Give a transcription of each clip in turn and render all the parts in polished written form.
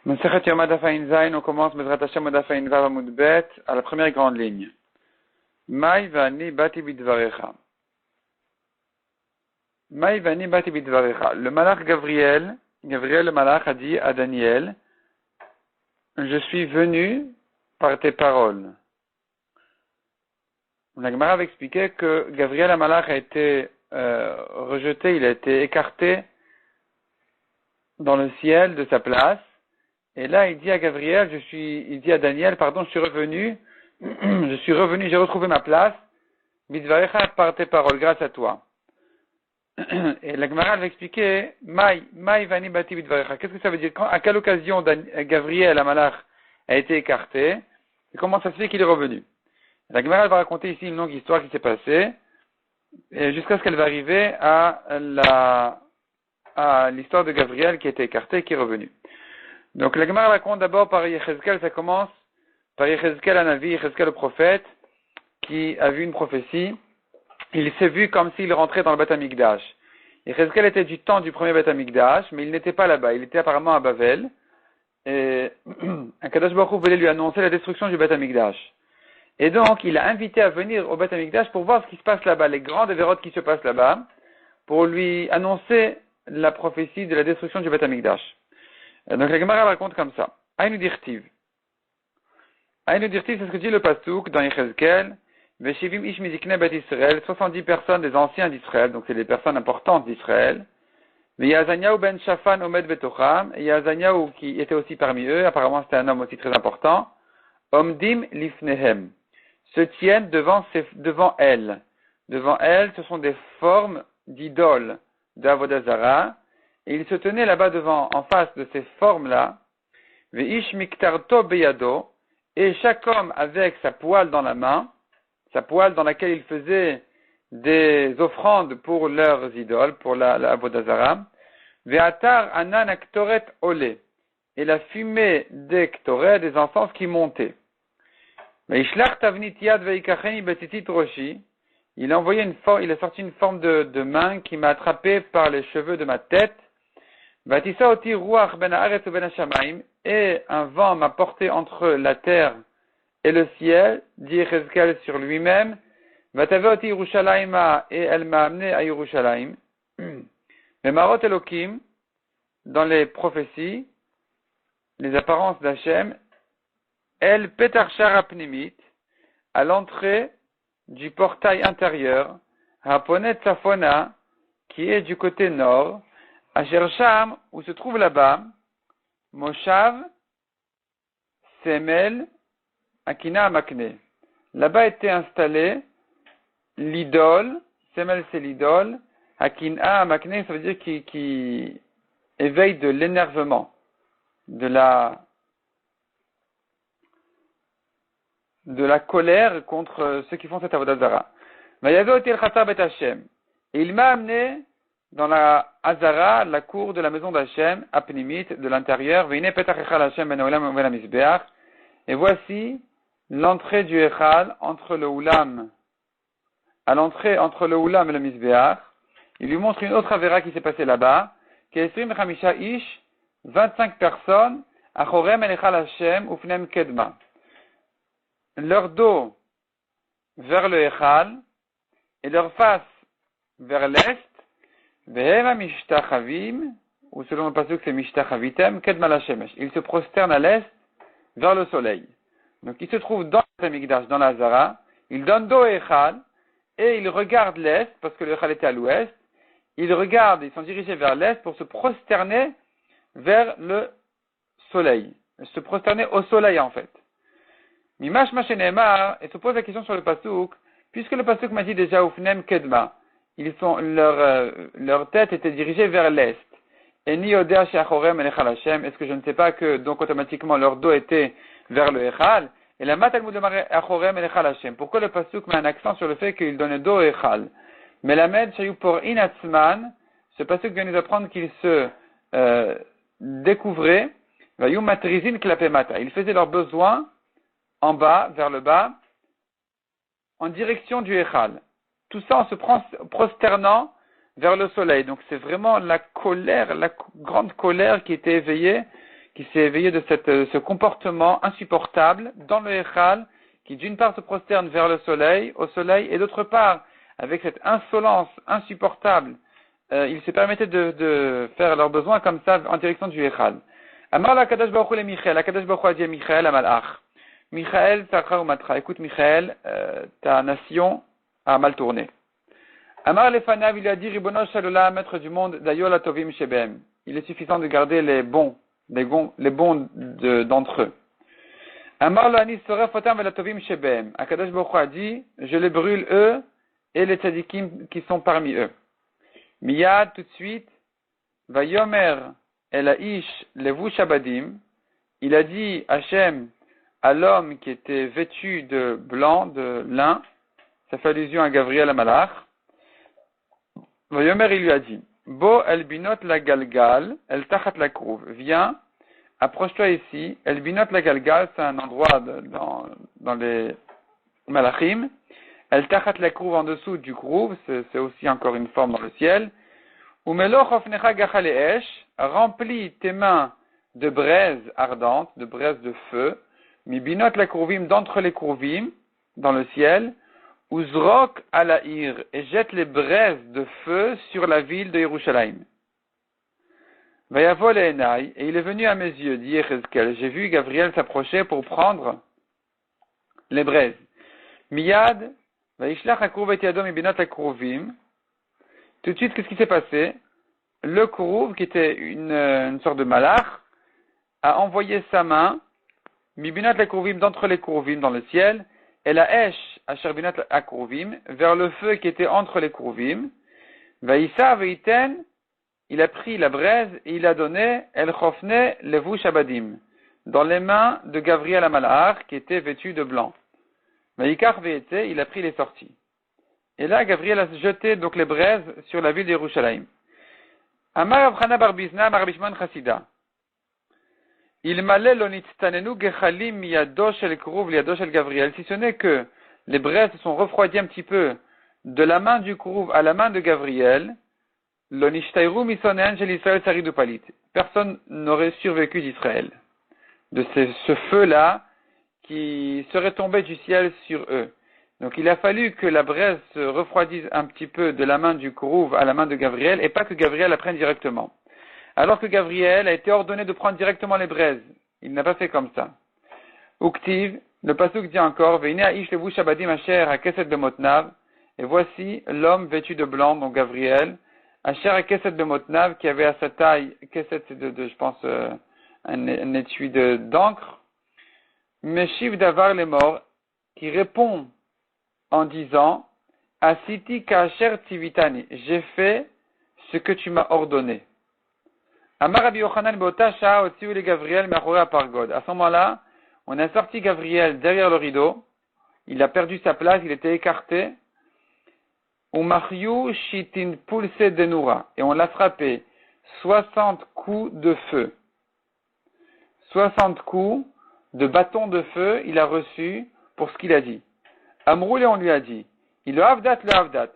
Masechet Yoma Daf Ayin Zayin, on commence Bezrat Hashem Daf Ayin Vav Amud Bet à la première grande ligne. Mai vani bati bidvarecha. Mai vani bati bidvarecha. Le malach Gabriel le malach a dit à Daniel, je suis venu par tes paroles. La Gemara avait expliqué que Gabriel le malach a été rejeté, il a été écarté dans le ciel de sa place. Et là, il dit à Gabriel, il dit à Daniel, pardon, je suis revenu, j'ai retrouvé ma place, bidvarecha par tes paroles, grâce à toi. Et la Gemara va expliquer, Mai vani bati bidvarecha. Qu'est-ce que ça veut dire? À quelle occasion Gabriel, la malach, a été écarté? Et comment ça se fait qu'il est revenu? La Gemara va raconter ici une longue histoire qui s'est passée, jusqu'à ce qu'elle va arriver à l'histoire de Gabriel qui a été écarté et qui est revenu. Donc la Gemara raconte d'abord par Yechezkel, ça commence par Yechezkel Hanavi, Yechezkel le prophète, qui a vu une prophétie. Il s'est vu comme s'il rentrait dans le Beth Amikdash. Yechezkel était du temps du premier Beth Amikdash, mais il n'était pas là-bas, il était apparemment à Bavel. Et Akadosh Baruch Hu voulait lui annoncer la destruction du Beth Amikdash. Et donc il a invité à venir au Beth Amikdash pour voir ce qui se passe là-bas, les grandes évérotes qui se passent là-bas, pour lui annoncer la prophétie de la destruction du Beth Amikdash. Donc la Gemara raconte comme ça. Aïnu dirtiv. Aïnu dirtiv, c'est ce que dit le Pasuk dans Yechezkel. Veshivim ish mizikne bet Israël, 70 personnes des anciens d'Israël, donc c'est des personnes importantes d'Israël. Yazaniaou ben Shafan omed betocham, et Yazaniaou qui était aussi parmi eux, apparemment c'était un homme aussi très important. Omdim lifnehem, se tiennent devant elles. Devant elles, ce sont des formes d'idoles d'Avodazara. Et il se tenait là-bas en face de ces formes-là, Veish miktarto beyado, et chaque homme avec sa poêle dans la main, sa poêle dans laquelle il faisait des offrandes pour leurs idoles, pour la Avodazara, Ve'atar anan aktoret ole, et la fumée des ktoret, des encens qui montaient. Veishlach tavnit yad veikacheni betitit roshi, il a sorti une forme de main qui m'a attrapé par les cheveux de ma tête. Vatissa oti ruach ben haaretz u ben hashamayim, et un vent m'a porté entre la terre et le ciel, dit Yechezkel sur lui-même. Vatave oti Yerushalayma, et elle m'a amené à Yerushalayim. Mais Marot Elokim, dans les prophéties, les apparences d'Hachem, elle petarchar apnimit, à l'entrée du portail intérieur, Haponet Safona, qui est du côté nord, Asher Sham, où se trouve là-bas, Moshav, Semel, Akina Amakne. Là-bas était installé l'idole, Semel c'est l'idole, Akina Amakne, ça veut dire qui éveille de l'énervement, de la colère contre ceux qui font cette avodazara. Et il m'a amené dans la Hazara, la cour de la maison d'Hachem, Apnimit, de l'intérieur, et voici l'entrée du Echal entre le Oulam, à l'entrée entre le Oulam et le Mizbeach. Il lui montre une autre Avera qui s'est passée là-bas, qui est 25 personnes, Achorem el Echal Hashem, Ufnem Kedma. Leur dos vers le Echal, et leur face vers l'est, Vehema mishtachavim, ou selon le pasuk c'est mishtachavitem, kedma la shemesh. Il se prosterne à l'est, vers le soleil. Donc il se trouve dans le Mikdash, dans la Hazara, il donne dos au Echal, et il regarde l'est, parce que le Echal était à l'ouest, ils sont dirigés vers l'est pour se prosterner vers le soleil. Se prosterner au soleil en fait. Mimash Mashenemar, et se pose la question sur le pasuk, puisque le pasuk m'a dit déjà Ufnem Kedma, leur tête était dirigée vers l'est. Et ni Odea Sheachorem el Echal Hashem, est-ce que je ne sais pas que donc automatiquement leur dos était vers le Echal? Et la Matalmud de Mare Achorem el Echal Hashem. Pourquoi le pasuk met un accent sur le fait qu'il donnait dos au Echal? Mais la Med Shayu por Inatzman, ce pasuk vient nous apprendre qu'il se découvrait, Vayu Matrizin Klapemata. Ils faisaient leurs besoins en bas, vers le bas, en direction du Echal. Tout ça en se prosternant vers le soleil. Donc c'est vraiment la colère, la grande colère qui était éveillée, qui s'est éveillé de ce comportement insupportable dans le Echal, qui d'une part se prosterne vers le soleil, au soleil, et d'autre part, avec cette insolence insupportable, ils se permettaient de faire leurs besoins comme ça en direction du Echal. Amar la Kadosh Baruch Hu le Michael, la Kadosh Baruch Hu a dit à Michael, à Malach, Michael, Sakra ou Matra, écoute Michael, ta nation a mal tourné. Amar Lefanav, il a dit, Ribono Shalala, maître du monde, Dayol Atovim Shebem. Il est suffisant de garder les bons d'entre eux. Amar Lani Soref Otam Velatovim Shebem. Akadosh Baruch Hu a dit, je les brûle eux et les tzadikim qui sont parmi eux. Miyad, tout de suite, Vayomer Elaish Levu Shabadim. Il a dit, Hachem, à l'homme qui était vêtu de blanc, de lin, ça fait allusion à Gabriel Amalach. Vayomer, il lui a dit, Bo el binot la galgal, el tachat la krouv. Viens, approche-toi ici. El binot la galgal, c'est un endroit dans les malachim. El tachat la krouv en dessous du krouv, c'est aussi encore une forme dans le ciel. Umeloch ofnecha gachal esh, remplis tes mains de braise ardente, de braise de feu. Mi binot la krouvim, d'entre les krouvim, dans le ciel. Uzrok alaïr, et jette les braises de feu sur la ville de Yerushalayim. Vayavol enai, et il est venu à mes yeux, dit Yechezkel, j'ai vu Gabriel s'approcher pour prendre les braises. Miyad, vayishlach akrouv et yadom ibinot akruvim. Tout de suite, qu'est-ce qui s'est passé? Le krouv, qui était une sorte de malach, a envoyé sa main, mibinot akruvim, d'entre les krouvim dans le ciel, et la esh, asher binot akruvim, vers le feu qui était entre les krouvim. Vaïssa veiten, il a pris la braise et il a donné el chofne levu shabadim, dans les mains de Gabriel Amalach, qui était vêtu de blanc. Vaïkar veite, il a pris les sorties. Et là, Gabriel a jeté donc les braises sur la ville de Yerushalayim. Amar Avchana bar Bizna, Amar Bishman Chassida. Il m'allait l'onitztanenu gechalim miyado shel krouv liado shel Gabriel. Si ce n'est que les braises se sont refroidies un petit peu de la main du krouv à la main de Gabriel, l'onishtayru misonen shel Israël saridu palit. Personne n'aurait survécu d'Israël. De ce feu-là qui serait tombé du ciel sur eux. Donc il a fallu que la braise se refroidisse un petit peu de la main du krouv à la main de Gabriel et pas que Gabriel la prenne directement. Alors que Gabriel a été ordonné de prendre directement les braises. Il n'a pas fait comme ça. Uktiv, le pasuk dit encore, Veine aish levu shabadim asher hakeset bemotnav, et voici l'homme vêtu de blanc, donc Gabriel, asher hakeset bemotnav, qui avait à sa taille, keset c'est je pense, un étui d'encre, Meshiv davar les morts, qui répond en disant, Asiti kasher tivitani, j'ai fait ce que tu m'as ordonné. Amar Rabbi Yochanan be'ota sha'a otziu le Gabriel me'achorei ha'pargod. À ce moment-là, on a sorti Gabriel derrière le rideau. Il a perdu sa place, il était écarté. U'machyu shitin pulse denura. Et on l'a frappé 60 coups de feu. 60 coups de bâton de feu, il a reçu pour ce qu'il a dit. Amroul, et on lui a dit, le havdat.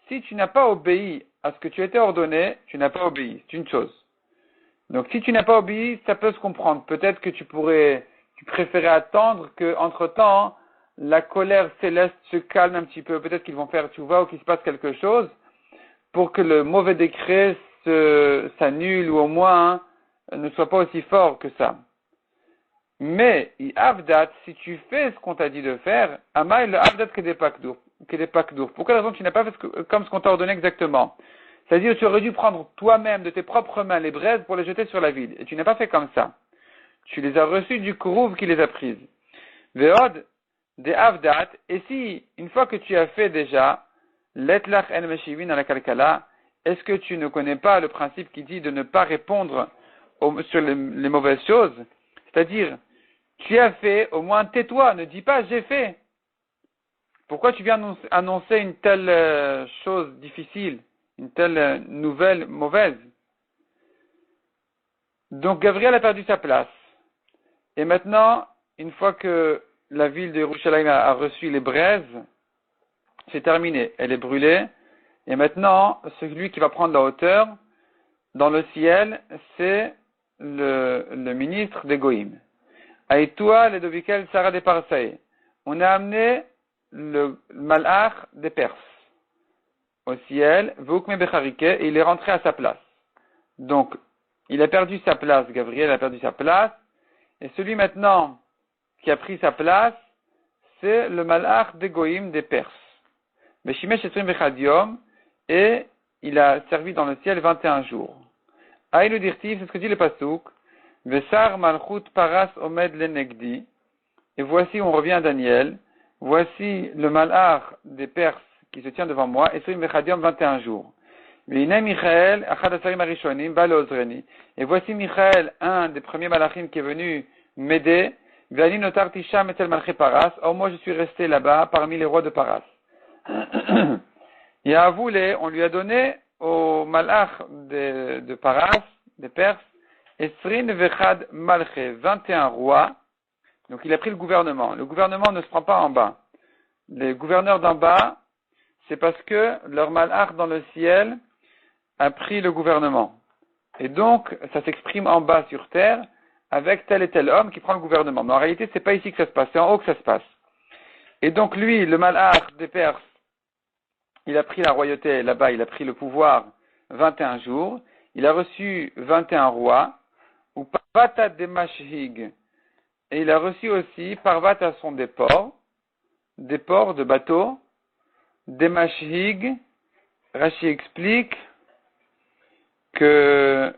Si tu n'as pas obéi à ce que tu étais ordonné, tu n'as pas obéi. C'est une chose. Donc, si tu n'as pas obéi, ça peut se comprendre. Peut-être que tu préférais attendre que, entre-temps, la colère céleste se calme un petit peu. Peut-être qu'ils vont faire tchouva ou qu'il se passe quelque chose pour que le mauvais décret s'annule ou au moins ne soit pas aussi fort que ça. Mais, avdat, si tu fais ce qu'on t'a dit de faire, amay le avdat que des pakdour. Pour quelle raison tu n'as pas fait comme ce qu'on t'a ordonné exactement? C'est-à-dire, tu aurais dû prendre toi-même de tes propres mains les braises pour les jeter sur la ville. Et tu n'as pas fait comme ça. Tu les as reçues du krouv qui les a prises. Ve'od, des avdat. Et si, une fois que tu as fait déjà, letlach en meshivin à la kalkala, est-ce que tu ne connais pas le principe qui dit de ne pas répondre sur les mauvaises choses? C'est-à-dire, tu as fait, au moins tais-toi, ne dis pas j'ai fait. Pourquoi tu viens annoncer une telle chose difficile? Une telle nouvelle mauvaise. Donc Gabriel a perdu sa place. Et maintenant, une fois que la ville de Yerushalayim a reçu les braises, c'est terminé. Elle est brûlée. Et maintenant, celui qui va prendre la hauteur dans le ciel, c'est le ministre des Goïm. Aïtoua le Dovikel Sarah de Parsaï. On a amené le malach des Perses au ciel, Vukme Becharike, et il est rentré à sa place. Donc, il a perdu sa place, Gabriel a perdu sa place, et celui maintenant qui a pris sa place, c'est le malach des Goïm des Perses. Meshimesh Esrim Bechadiom, et il a servi dans le ciel 21 jours. Aïlu Dirtiv, c'est ce que dit le Pasuk, Vesar Malchut Paras Omed Lenegdi, et voici, on revient à Daniel, voici le malach des Perses qui se tient devant moi, Esrim Bechadiom 21 jours. Et voici Michael, un des premiers malachim qui est venu m'aider. Or moi je suis resté là-bas parmi les rois de Paras. Yahavoulé, on lui a donné au malach de Paras, des Perses, Esrin Vechad Malché, 21 rois. Donc il a pris le gouvernement. Le gouvernement ne se prend pas en bas. Les gouverneurs d'en bas, c'est parce que leur malach dans le ciel a pris le gouvernement. Et donc, ça s'exprime en bas sur terre avec tel et tel homme qui prend le gouvernement. Mais en réalité, c'est pas ici que ça se passe, c'est en haut que ça se passe. Et donc, lui, le malach des Perses, il a pris la royauté là-bas, il a pris le pouvoir 21 jours, il a reçu 21 rois, ou Parvata de Mashhig, et il a reçu aussi Parvata sont des ports de bateaux, des Mashhig. Rashi explique que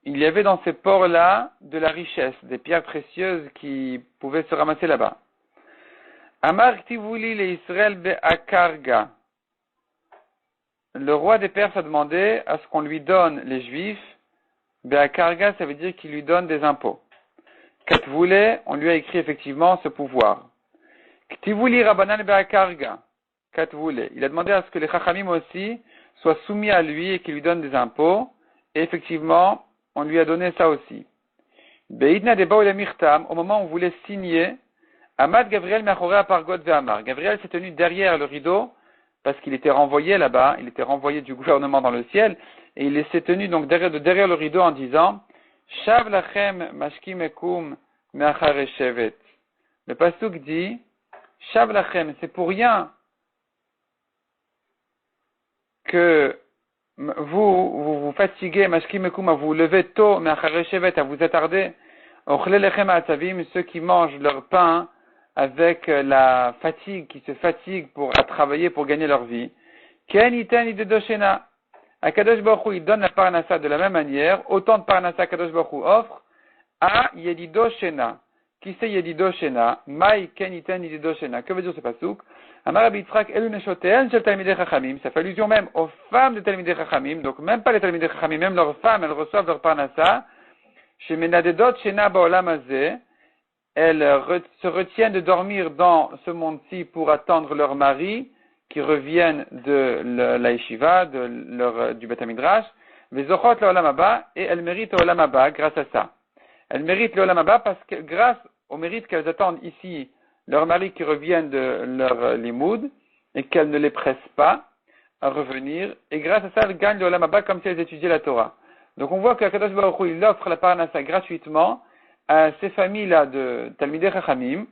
il y avait dans ces ports-là de la richesse, des pierres précieuses qui pouvaient se ramasser là-bas. Amar Ktivuli le Israël be'akarga. Le roi des Perses a demandé à ce qu'on lui donne les Juifs. Be'akarga, ça veut dire qu'il lui donne des impôts. Katvule, on lui a écrit effectivement ce pouvoir. Ktivuli Rabbanan be'akarga. Katvule. Il a demandé à ce que les Chachamim aussi soient soumis à lui et qu'il lui donne des impôts. Et effectivement, on lui a donné ça aussi. Beidna deba ou mirtam, au moment où on voulait signer, Amad Gabriel Machoré Pargot Ve'amar. Gabriel s'est tenu derrière le rideau, parce qu'il était renvoyé là-bas, il était renvoyé du gouvernement dans le ciel, et il s'est tenu donc derrière le rideau en disant, Shav lachem mashkim ekum me'achare shevet. Le pasuk dit, Shav lachem, c'est pour rien que vous fatiguez, mashkimekum, à vous lever tôt, mais à vous attarder, ceux qui mangent leur pain avec la fatigue, qui se fatiguent à travailler pour gagner leur vie. Ken iten idedoshena. Akadosh Baruch Hu, il donne la parnassa de la même manière, autant de parnassa Akadosh Baruch Hu offre à Yedido Shena. Qui c'est Yedido Shena? Mai ken iten Yedido Shena. Que veut dire ce pasuk? Amar Rabbi Yitzchak elu neshotean shel talmidei chachamim. Ça fait allusion même aux femmes de talmidei chachamim. Donc même pas les talmidei chachamim, même leurs femmes, elles reçoivent leur parnassa. Chez menadedot shena ba'olam hazeh. Elles se retiennent de dormir dans ce monde-ci pour attendre leur mari qui reviennent de la yeshiva, du Beth Midrash, vezochot le'olam haba, et elles méritent l'olam haba grâce à ça. Elles méritent l'olam haba parce que grâce au mérite qu'elles attendent ici, leurs maris qui reviennent de leur limoud, et qu'elles ne les pressent pas à revenir, et grâce à ça, elles gagnent l'olam haba comme si elles étudiaient la Torah. Donc on voit que Kadosh Baruch Hu, il offre la parnassa gratuitement à ces familles-là de Talmidei Chachamim.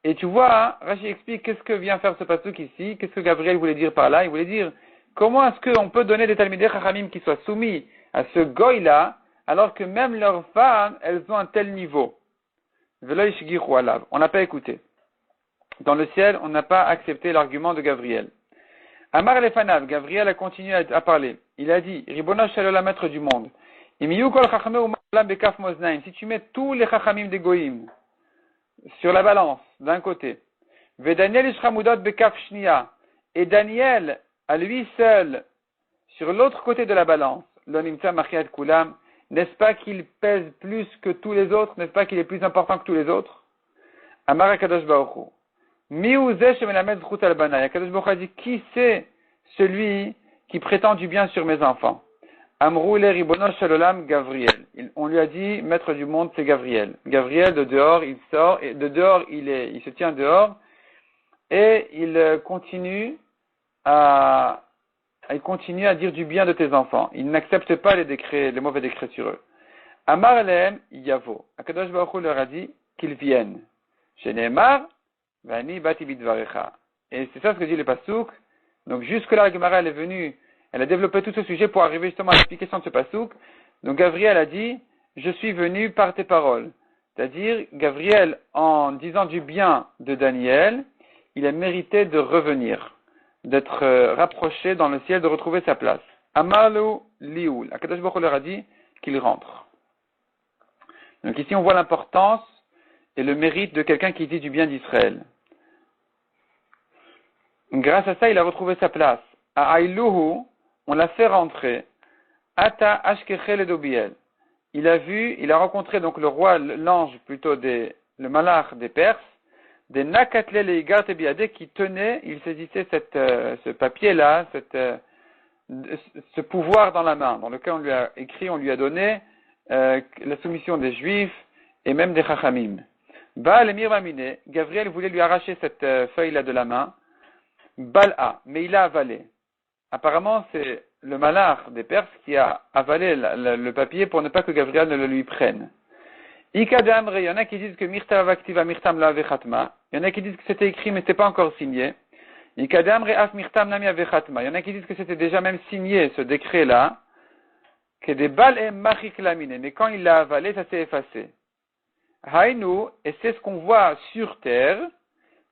Et tu vois, Rashi explique qu'est-ce que vient faire ce pasuk ici, qu'est-ce que Gabriel voulait dire par là. Il voulait dire, comment est-ce qu'on peut donner des Talmidei Chachamim qui soient soumis à ce goy-là, alors que même leurs femmes, elles ont un tel niveau. On n'a pas écouté. Dans le ciel, on n'a pas accepté l'argument de Gabriel. Amar Lefanav, Gabriel a continué à parler. Il a dit, Ribonosh Shalom, maître du monde. Si tu mets tous les chachamim des goïm sur la balance, d'un côté, et Daniel, à lui seul, sur l'autre côté de la balance, n'est-ce pas qu'il pèse plus que tous les autres? N'est-ce pas qu'il est plus important que tous les autres? Amar Akadosh Baruch Hu. Akadosh Baruch Hu a dit, qui c'est celui qui prétend du bien sur mes enfants? Amrou le ribonosh shalolam Gabriel. On lui a dit, maître du monde, c'est Gabriel. Gabriel, de dehors, il sort, et de dehors, il se tient dehors, et il continue à dire du bien de tes enfants. Il n'accepte pas les mauvais décrets sur eux. Amar lehem yavo. Akadosh Baruch Hu leur a dit qu'ils viennent. Chez Nehemar, vani bati bidvarecha. Et c'est ça ce que dit le pasouk. Donc jusque-là, la Gemara elle est venue, elle a développé tout ce sujet pour arriver justement à l'explication de ce pasouk. Donc Gabriel a dit, je suis venu par tes paroles. C'est-à-dire, Gabriel, en disant du bien de Daniel, il a mérité de revenir, d'être rapproché dans le ciel, de retrouver sa place. Amalu liul. Akadosh Baruch Hu leur a dit qu'il rentre. Donc ici, on voit l'importance et le mérite de quelqu'un qui dit du bien d'Israël. Grâce à ça, il a retrouvé sa place. À Aïlouhu, on l'a fait rentrer. Ata Ashkechel Edobiel. Il a rencontré donc le roi, l'ange plutôt le malach des Perses, des Nakatle Leigar Tebiade qui tenait, il saisissait ce papier-là, ce pouvoir dans la main, dans lequel on lui a écrit, on lui a donné la soumission des Juifs et même des Chachamim. Baal Emir Mamine, Gabriel voulait lui arracher cette feuille-là de la main. Bal'a, mais il a avalé. Apparemment, c'est le malach des Perses qui a avalé le papier pour ne pas que Gabriel ne le lui prenne. Ikadamre, il y en a qui disent que Mirtam Vaktiva Mirtam la Vechatma. Il y en a qui disent que c'était écrit mais c'était pas encore signé. Ikadamre Af Mirtam Nami Avechatma. Il y en a qui disent que c'était déjà même signé ce décret-là. Que des bal et machik lamine. Mais quand il l'a avalé, ça s'est effacé. Haïnu, et c'est ce qu'on voit sur terre,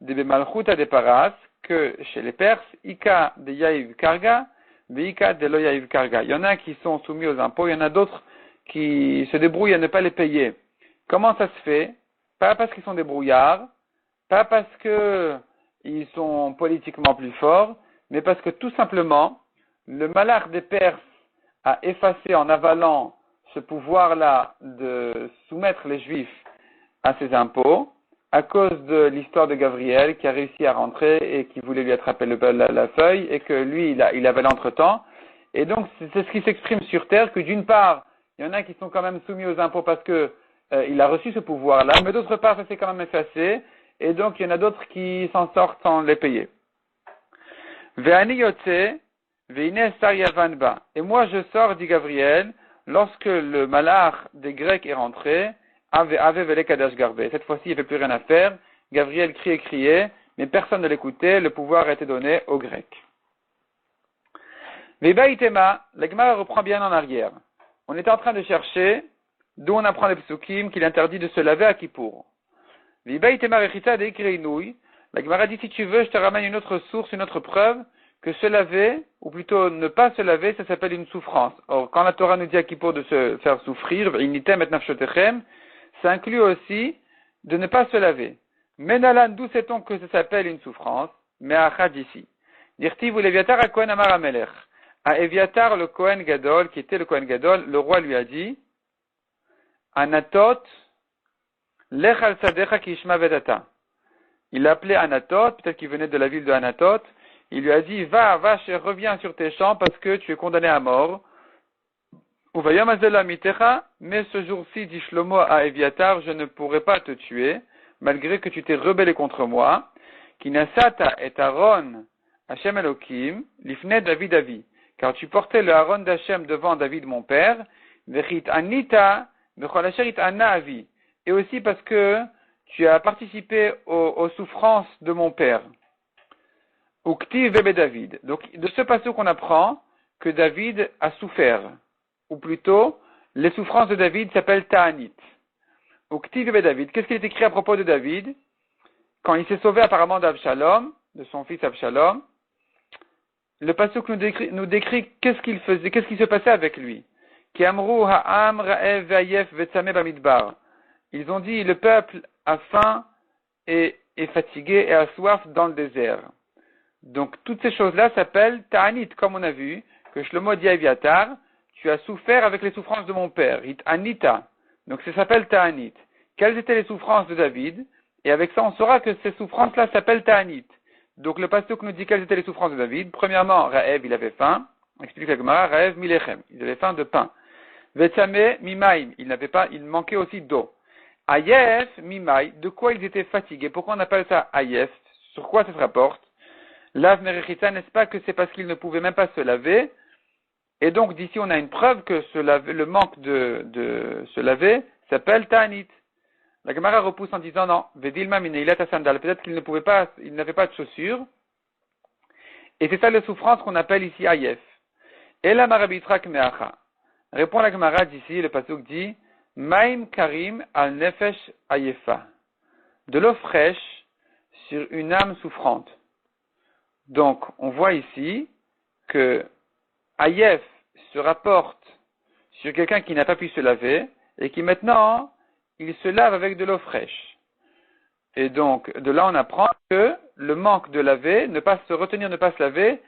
des Bemalchuta des Paras, que chez les Perses, Ika de Yaïv Karga, Ika de Lo Yaïv Karga. Il y en a qui sont soumis aux impôts, il y en a d'autres qui se débrouillent à ne pas les payer. Comment ça se fait? Pas parce qu'ils sont des brouillards, pas parce qu'ils sont politiquement plus forts, mais parce que tout simplement, le malach des Perses a effacé en avalant ce pouvoir-là de soumettre les Juifs à ses impôts, à cause de l'histoire de Gabriel qui a réussi à rentrer et qui voulait lui attraper la feuille et que lui, il avalé entre-temps. Et donc, c'est ce qui s'exprime sur terre, que d'une part, il y en a qui sont quand même soumis aux impôts parce que il a reçu ce pouvoir-là, mais d'autre part, ça s'est quand même effacé, et donc il y en a d'autres qui s'en sortent sans les payer. Ve'ani yotze, ve'ine sar yavan ba. Et moi je sors, dit Gabriel, lorsque le malach des Grecs est rentré, ave vele kadash garbe. Cette fois-ci, il n'y avait plus rien à faire. Gabriel criait, criait, mais personne ne l'écoutait, le pouvoir a été donné aux Grecs. Veba itema, la Gemara reprend bien en arrière. On était en train de chercher d'où on apprend les psukim qu'il interdit de se laver à Kippour. La Gemara dit, si tu veux, je te ramène une autre source, une autre preuve, que se laver, ou plutôt ne pas se laver, ça s'appelle une souffrance. Or, quand la Torah nous dit à Kippour de se faire souffrir, ça inclut aussi de ne pas se laver. Menalan, d'où sait-on que ça s'appelle une souffrance? Mais à Achad ici. Dirti, vous l'Eviatar à Kohen Amar Amelech. À Eviatar, le Kohen Gadol, qui était le Kohen Gadol, le roi lui a dit, Anatot, lech al sadecha ki ishma vedata. Il l'appelait Anatot, peut-être qu'il venait de la ville de Anatot. Il lui a dit, va, reviens sur tes champs parce que tu es condamné à mort. Uvayom azela mitecha, mais ce jour-ci, dit Shlomo à Eviatar, je ne pourrai pas te tuer, malgré que tu t'es rebellé contre moi. Kinasata et Aaron, Hashem Elohim, lifne David Avi. Car tu portais le Aaron d'Hashem devant David mon père, vechit anita, et aussi parce que tu as participé aux souffrances de mon père. Ukti vebe David. Donc, de ce passage qu'on apprend que David a souffert. Ou plutôt, les souffrances de David s'appellent Ta'anit. Ukti vebe David. Qu'est-ce qui est écrit à propos de David? Quand il s'est sauvé apparemment d'Abshalom, de son fils Abshalom, le passage nous décrit qu'est-ce qu'il faisait, qu'est-ce qui se passait avec lui. Ils ont dit, le peuple a faim et est fatigué et a soif dans le désert. Donc, toutes ces choses-là s'appellent Ta'anit, comme on a vu, que Shlomo dit à Eviatar, tu as souffert avec les souffrances de mon père, It Anita. Donc, ça s'appelle Ta'anit. Quelles étaient les souffrances de David? Et avec ça, on saura que ces souffrances-là s'appellent Ta'anit. Donc, le pasteur nous dit quelles étaient les souffrances de David. Premièrement, Raëv, il avait faim. Explique la Gemara, Raëv Milechem. Il avait faim de pain. Vetsame Mimaim, il manquait aussi d'eau. Ayef Mimaï, de quoi ils étaient fatigués? Pourquoi on appelle ça Ayef? Sur quoi ça se rapporte? Lav Merechita, n'est-ce pas que c'est parce qu'ils ne pouvaient même pas se laver? Et donc, d'ici, on a une preuve que le manque de se laver s'appelle ta'anit. La Gemara repousse en disant non, Vedilma mineilat sandal. Peut-être qu'il n'avait pas de chaussures. Et c'est ça la souffrance qu'on appelle ici ayef. Et la marabitrak meacha. Répond la Gemara d'ici, le pasuk dit, Maim karim al nefesh ayefa. De l'eau fraîche sur une âme souffrante. Donc, on voit ici que ayef se rapporte sur quelqu'un qui n'a pas pu se laver et qui maintenant, il se lave avec de l'eau fraîche. Et donc, de là, on apprend que le manque de laver, ne pas se retenir, ne pas se laver,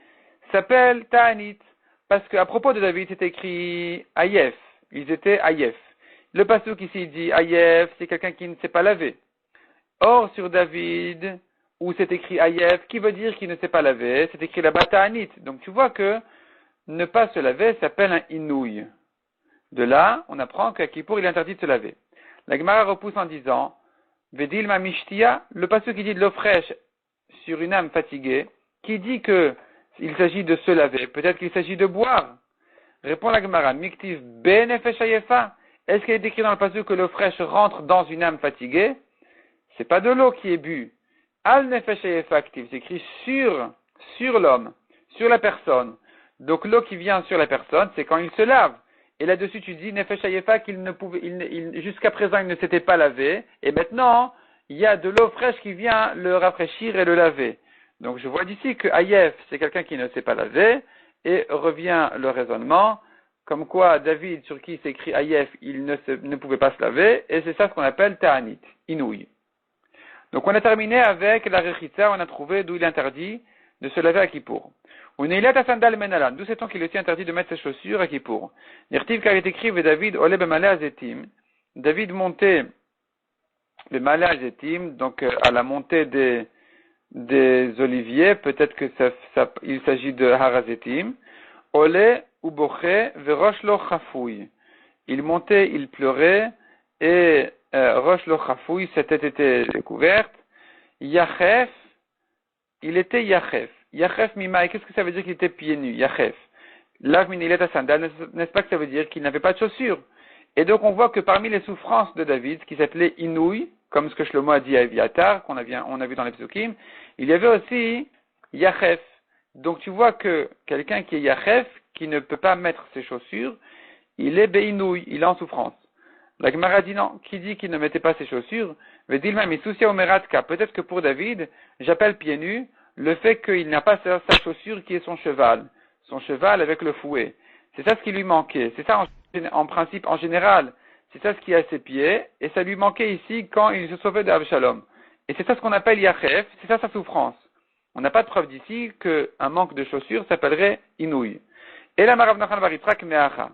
s'appelle ta'anit. Parce qu'à propos de David, c'est écrit ayef. Ils étaient ayef. Le pasuk ici dit ayef, c'est quelqu'un qui ne s'est pas lavé. Or, sur David, où c'est écrit ayef, qui veut dire qu'il ne s'est pas lavé, c'est écrit là-bas ta'anit. Donc, tu vois que ne pas se laver s'appelle un inouï. De là, on apprend qu'à Kippour, il est interdit de se laver. La Gemara repousse en disant, Vedil ma mishtia, le passage qui dit de l'eau fraîche sur une âme fatiguée, qui dit que il s'agit de se laver, peut-être qu'il s'agit de boire. Répond la Gemara, Miktiv benefesh ayefa. Est-ce qu'il est écrit dans le passage que l'eau fraîche rentre dans une âme fatiguée? C'est pas de l'eau qui est bu. Al nefesh ayefa active, c'est écrit sur l'homme, sur la personne. Donc l'eau qui vient sur la personne, c'est quand il se lave. Et là-dessus, tu dis, Nefesh Hayefa, qu'il ne pouvait, jusqu'à présent, il ne s'était pas lavé. Et maintenant, il y a de l'eau fraîche qui vient le rafraîchir et le laver. Donc, je vois d'ici que Ayef, c'est quelqu'un qui ne s'est pas lavé. Et revient le raisonnement, comme quoi David, sur qui s'écrit Ayef, il ne pouvait pas se laver. Et c'est ça ce qu'on appelle Ta'anit, inouï. Donc, on a terminé avec la Rechitza, on a trouvé d'où il est interdit de se laver à Kippour. D'où sait-on qu'il est aussi interdit de mettre ses chaussures à Kippour? Nirtiv, car il est écrit, David, Ole b'malé azetim. David montait b'malé azetim, donc à la montée des oliviers, peut-être que il s'agit de harazetim. Ole ou boché, verosh lo chafouille. Il montait, il pleurait, et rosh lo chafouille, sa tête était découverte. Yachef, il était Yachef. Yachef Mimaï, qu'est-ce que ça veut dire qu'il était pieds nus? Yachef. Lav minilet sandal, n'est-ce pas que ça veut dire qu'il n'avait pas de chaussures? Et donc on voit que parmi les souffrances de David, qui s'appelait Inouï, comme ce que Shlomo a dit à Eviatar, on a vu dans les Psukim, il y avait aussi Yachef. Donc tu vois que quelqu'un qui est Yachef, qui ne peut pas mettre ses chaussures, il est Beinouï, il est en souffrance. La Gemara dit non, qui dit qu'il ne mettait pas ses chaussures? Vedilma misusia omeratka, peut-être que pour David, j'appelle pieds nus, le fait qu'il n'a pas sa chaussure qui est son cheval avec le fouet. C'est ça ce qui lui manquait. C'est ça en principe, en général, c'est ça ce qui est à ses pieds, et ça lui manquait ici quand il se sauvait d'Avshalom. Et c'est ça ce qu'on appelle Yachef, c'est ça sa souffrance. On n'a pas de preuve d'ici qu'un manque de chaussures s'appellerait Inouï. Et la Marav Nachan Baritrak Meacha.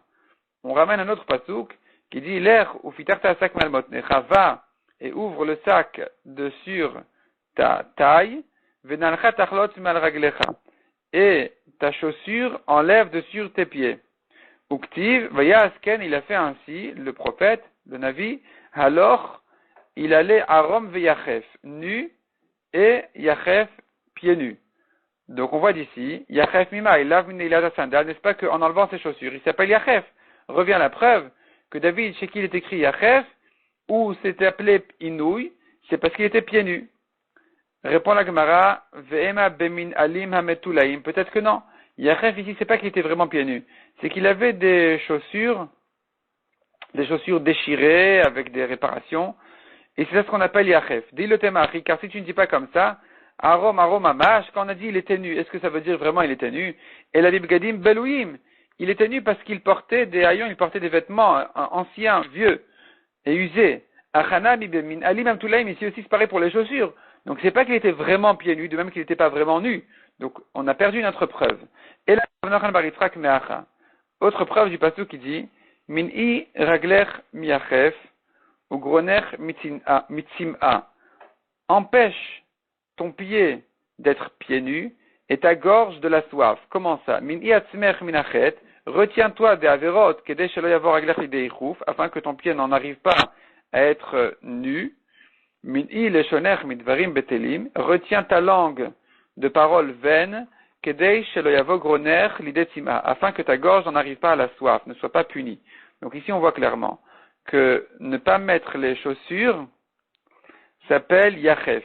On ramène un autre pasouk qui dit l'air ou fitarta sac malmotnecha, va et ouvre le sac de sur ta taille, venalcha tachlot mal raglecha, et ta chaussure enlève de sur tes pieds. Uktiv, vaya asken, il a fait ainsi, le prophète, le Navi, alors il allait à Rome veyachef, nu, et yachef, pieds nus. Donc on voit d'ici, yachef mima, il lave une ilata sandal, n'est-ce pas qu'en enlevant ses chaussures, il s'appelle yachef. Revient la preuve que David, chez qui il est écrit yachef, ou c'était appelé inouï, c'est parce qu'il était pieds nus. Répond la Gemara, ve'ema bemin alim hametulaim, peut-être que non. Yachef ici, c'est pas qu'il était vraiment pieds nus, c'est qu'il avait des chaussures déchirées avec des réparations, et c'est ça ce qu'on appelle yachef. Dis le temari, car si tu ne dis pas comme ça, arom amash, quand on a dit il était nu, est-ce que ça veut dire vraiment il était nu? Et la libgadim belouim, il était nu parce qu'il portait des haillons, il portait des vêtements anciens, vieux et usés. Achana bemin alim hametulaim, ici aussi c'est pareil pour les chaussures. Donc c'est pas qu'il était vraiment pieds nus, de même qu'il n'était pas vraiment nu. Donc on a perdu notre preuve. Et là, autre preuve du passage qui dit Min'i raglech miachef ou groner mitzim'a. Empêche ton pied d'être pieds nus et ta gorge de la soif. Comment ça? Min'i atzmech minachet. Retiens-toi des averot kedei shelo yavor raglech lideichouf, afin que ton pied n'en arrive pas à être nu. Min'i leshoner midvarim betelim. Retiens ta langue de paroles vaines, kedei shelo yavo groner lidetima, afin que ta gorge n'en arrive pas à la soif, ne soit pas punie. Donc ici on voit clairement que ne pas mettre les chaussures s'appelle yachef.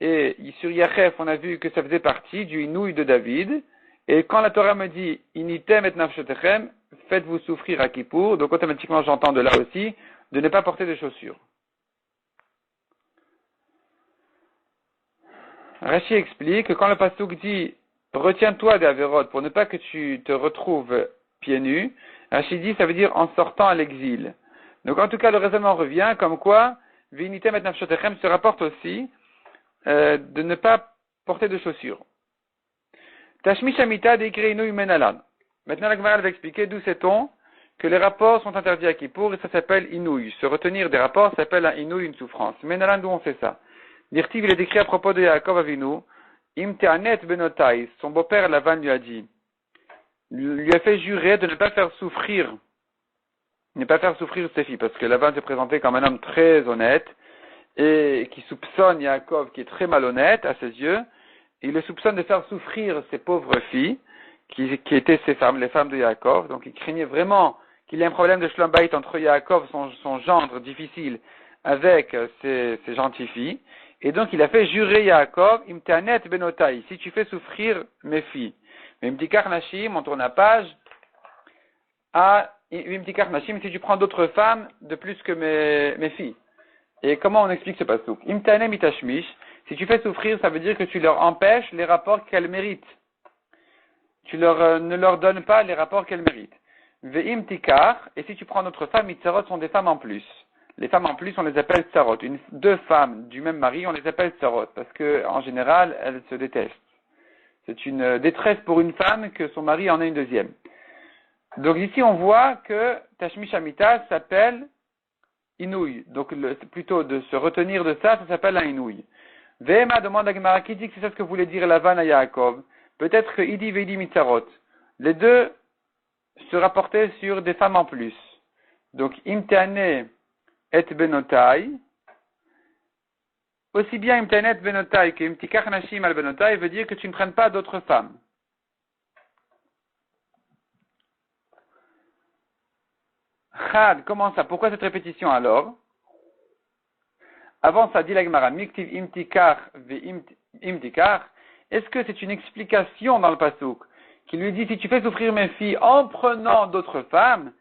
Et sur yachef, on a vu que ça faisait partie du inouï de David. Et quand la Torah me dit initem et nafshetechem, faites-vous souffrir à Kippour, donc automatiquement j'entends de là aussi de ne pas porter de chaussures. Rashi explique que quand le pasuk dit retiens-toi des avérotes pour ne pas que tu te retrouves pieds nus, Rashi dit ça veut dire en sortant à l'exil. Donc en tout cas le raisonnement revient comme quoi vinitem et nafshetechem se rapporte aussi de ne pas porter de chaussures. Tashmish amita deikre inouï menalan. Maintenant la Gemara va expliquer d'où sait-on que les rapports sont interdits à Kippour et ça s'appelle inouï. Se retenir des rapports s'appelle un inouï, une souffrance. Menalan, d'où on sait ça? Dirtiv, il est décrit à propos de Yaakov Avinu, Im te'anet benotai, son beau-père Lavan lui a dit, lui a fait jurer de ne pas faire souffrir ses filles, parce que Lavan s'est présenté comme un homme très honnête, et qui soupçonne Yaakov, qui est très malhonnête à ses yeux, il le soupçonne de faire souffrir ses pauvres filles, qui étaient ses femmes, les femmes de Yaakov, donc il craignait vraiment qu'il y ait un problème de Shlom Bayit entre Yaakov, son gendre difficile, avec ses gentilles filles, et donc il a fait jurer Yaakov, im te'anet benotai, si tu fais souffrir mes filles. Mais imtikar nashim, on tourne la page, à imtikar nashim, si tu prends d'autres femmes de plus que mes filles. Et comment on explique ce pasuk? Im te'anem itashmish, si tu fais souffrir, ça veut dire que tu leur empêches les rapports qu'elles méritent. Tu ne leur donnes pas les rapports qu'elles méritent. Ve'im tikar, et si tu prends d'autres femmes, itzarot sont des femmes en plus. Les femmes en plus, on les appelle tsarot. Deux femmes du même mari, on les appelle tsarot, parce que en général, elles se détestent. C'est une détresse pour une femme que son mari en ait une deuxième. Donc ici, on voit que Tashmish Amita s'appelle inouï. Donc plutôt de se retenir de ça, ça s'appelle un inouï. Vehema demande à Gemara qui dit que c'est ça ce que voulait dire Lavan à Yaakov. Peut-être que Idi Veidi Mitzarot. Les deux se rapportaient sur des femmes en plus. Donc Imteane et Benotai. Aussi bien Imteane et Benotai que Imtikach Nashim al Benotai veut dire que tu ne prennes pas d'autres femmes. Chad, comment ça? Pourquoi cette répétition alors? Avant ça dit la Gemara, Miktiv Imtikach ve Imtikach. Est-ce que c'est une explication dans le pasuk qui lui dit si tu fais souffrir mes filles en prenant d'autres femmes,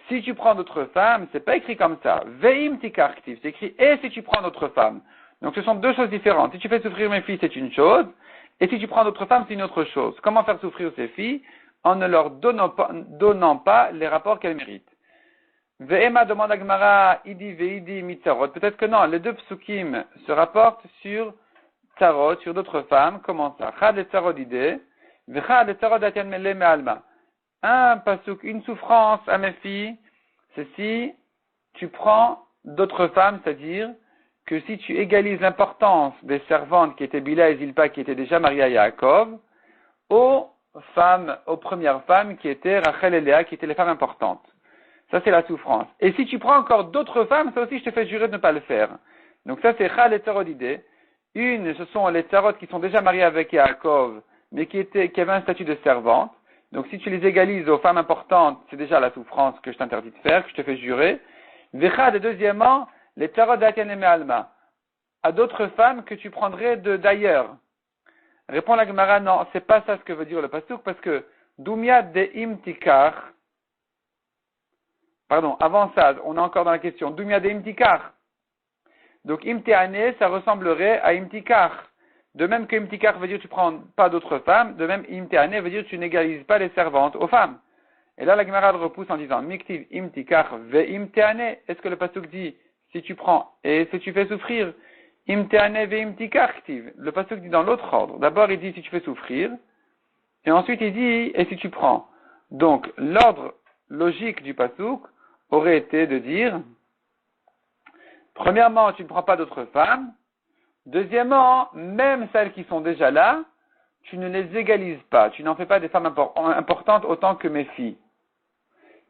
si tu prends d'autres femmes, c'est pas écrit comme ça. Ve'im tikarktiv, c'est écrit et si tu prends d'autres femmes. Donc ce sont deux choses différentes. Si tu fais souffrir mes filles, c'est une chose, et si tu prends d'autres femmes, c'est une autre chose. Comment faire souffrir ces filles? En ne leur donnant pas les rapports qu'elles méritent. Ve'ema demande à Gemara, idi ve'idi mitzarot. Peut-être que non, les deux psukim se rapportent sur tsarot, sur d'autres femmes. Comment ça? Chad et tsarot idée, v'chad et tsarot atian mele me'alma. Un pasuk, une souffrance à mes filles, c'est si tu prends d'autres femmes, c'est-à-dire que si tu égalises l'importance des servantes qui étaient Bila et Zilpa, qui étaient déjà mariées à Yaakov, aux premières femmes qui étaient Rachel et Léa, qui étaient les femmes importantes. Ça, c'est la souffrance. Et si tu prends encore d'autres femmes, ça aussi, je te fais jurer de ne pas le faire. Donc ça, c'est Chal et Tsarot d'idée. Une, ce sont les Tsarot qui sont déjà mariées avec Yaakov, mais qui avaient un statut de servante. Donc si tu les égalises aux femmes importantes, c'est déjà la souffrance que je t'interdis de faire, que je te fais jurer. Vechad, et deuxièmement, les Tsarot d'Atian et Alma. À d'autres femmes que tu prendrais d'ailleurs. Répond la Gemara, non, c'est pas ça ce que veut dire le pasuk, parce que Dumia de Imtikar, pardon, avant ça, on est encore dans la question. Dumia de Imtikar. Donc, Imteane, ça ressemblerait à Imtikar. De même que Imtikar veut dire tu prends pas d'autres femmes, de même Imteane veut dire tu n'égalises pas les servantes aux femmes. Et là, la Gemara le repousse en disant, Miktiv Imtikar ve Imteane. Est-ce que le pasuk dit, si tu prends et si tu fais souffrir, Imteane ve Imtikar ktiv. Le pasuk dit dans l'autre ordre. D'abord, il dit si tu fais souffrir, et ensuite il dit, et si tu prends. Donc, l'ordre logique du pasuk aurait été de dire, premièrement, tu ne prends pas d'autres femmes. Deuxièmement, même celles qui sont déjà là, tu ne les égalises pas. Tu n'en fais pas des femmes importantes autant que mes filles.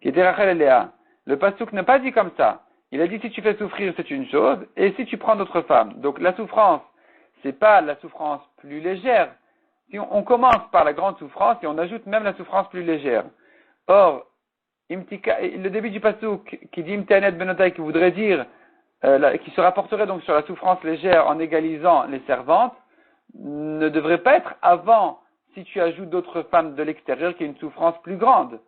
Qui étaient Rachel et Léa. Le pasuk n'a pas dit comme ça. Il a dit si tu fais souffrir, c'est une chose, et si tu prends d'autres femmes. Donc la souffrance, c'est pas la souffrance plus légère. si on commence par la grande souffrance et on ajoute même la souffrance plus légère. Or, le début du pasuk qui dit Imtanet Benotai, qui voudrait dire, qui se rapporterait donc sur la souffrance légère en égalisant les servantes, ne devrait pas être avant si tu ajoutes d'autres femmes de l'extérieur qui est une souffrance plus grande.